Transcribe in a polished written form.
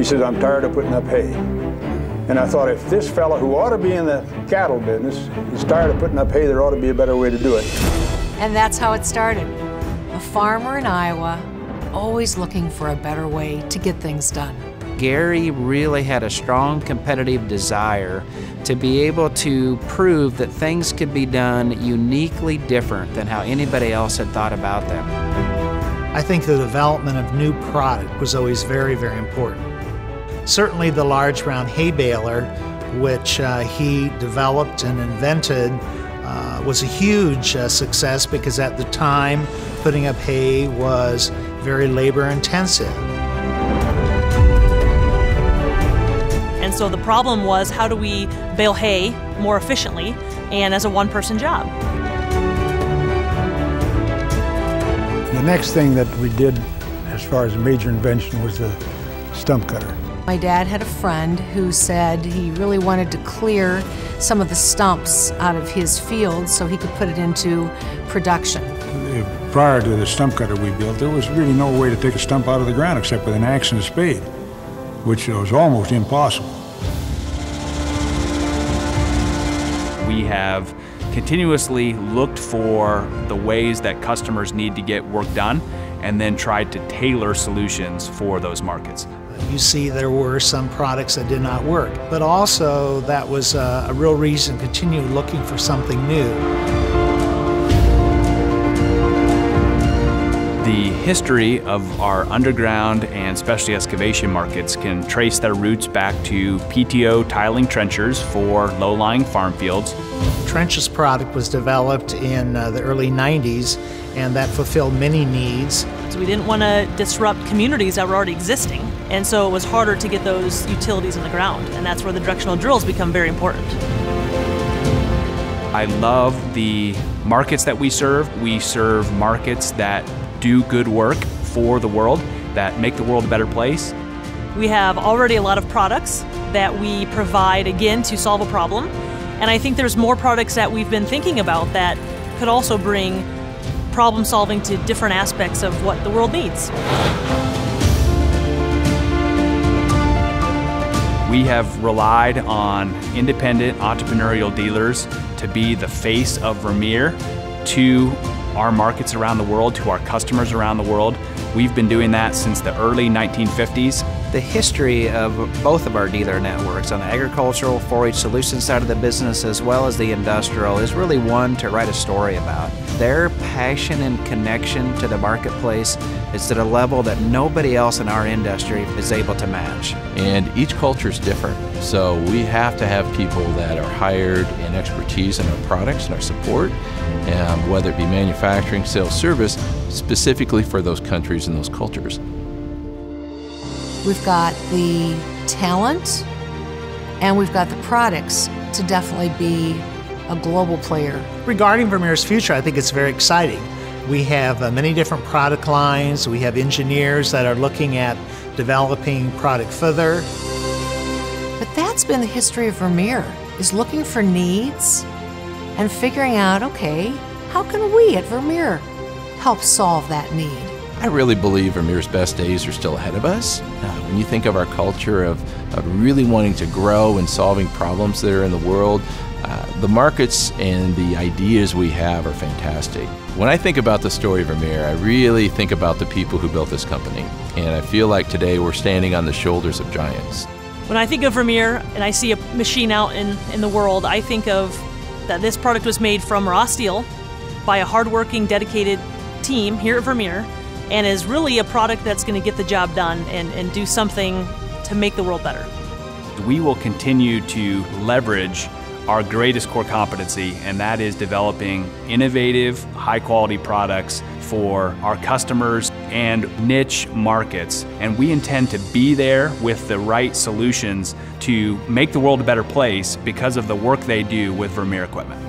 says, I'm tired of putting up hay. And I thought, if this fellow who ought to be in the cattle business is tired of putting up hay, there ought to be a better way to do it. And that's how it started. A farmer in Iowa, always looking for a better way to get things done. Gary really had a strong competitive desire to be able to prove that things could be done uniquely different than how anybody else had thought about them. I think the development of new product was always very, very important. Certainly the large round hay baler, which he developed and invented, was a huge success because at the time putting up hay was very labor intensive. And so the problem was, how do we bale hay more efficiently and as a one-person job? The next thing that we did as far as a major invention was the stump cutter. My dad had a friend who said he really wanted to clear some of the stumps out of his field so he could put it into production. Prior to the stump cutter we built, there was really no way to take a stump out of the ground except with an axe and a spade, which was almost impossible. We have continuously looked for the ways that customers need to get work done and then tried to tailor solutions for those markets. You see, there were some products that did not work, but also that was a real reason to continue looking for something new. The history of our underground and specialty excavation markets can trace their roots back to PTO tiling trenchers for low-lying farm fields. Trenches product was developed in the early 90s, and that fulfilled many needs. So we didn't want to disrupt communities that were already existing, and so it was harder to get those utilities in the ground, and that's where the directional drills become very important. I love the markets that we serve. We serve markets that do good work for the world, that make the world a better place. We have already a lot of products that we provide, again, to solve a problem. And I think there's more products that we've been thinking about that could also bring problem solving to different aspects of what the world needs. We have relied on independent entrepreneurial dealers to be the face of Vermeer to our markets around the world, to our customers around the world. We've been doing that since the early 1950s. The history of both of our dealer networks on the agricultural 4-H solutions side of the business as well as the industrial is really one to write a story about. Their passion and connection to the marketplace is at a level that nobody else in our industry is able to match. And each culture is different, so we have to have people that are hired in expertise in our products and our support, whether it be manufacturing, sales, service, specifically for those countries and those cultures. We've got the talent and we've got the products to definitely be a global player. Regarding Vermeer's future, I think it's very exciting. We have many different product lines. We have engineers that are looking at developing product further. But that's been the history of Vermeer, is looking for needs and figuring out, okay, how can we at Vermeer help solve that need? I really believe Vermeer's best days are still ahead of us. When you think of our culture of really wanting to grow and solving problems that are in the world, the markets and the ideas we have are fantastic. When I think about the story of Vermeer, I really think about the people who built this company. And I feel like today we're standing on the shoulders of giants. When I think of Vermeer and I see a machine out in the world, I think of that this product was made from raw steel by a hardworking, dedicated team here at Vermeer, and is really a product that's going to get the job done and do something to make the world better. We will continue to leverage our greatest core competency, and that is developing innovative, high-quality products for our customers and niche markets. And we intend to be there with the right solutions to make the world a better place because of the work they do with Vermeer equipment.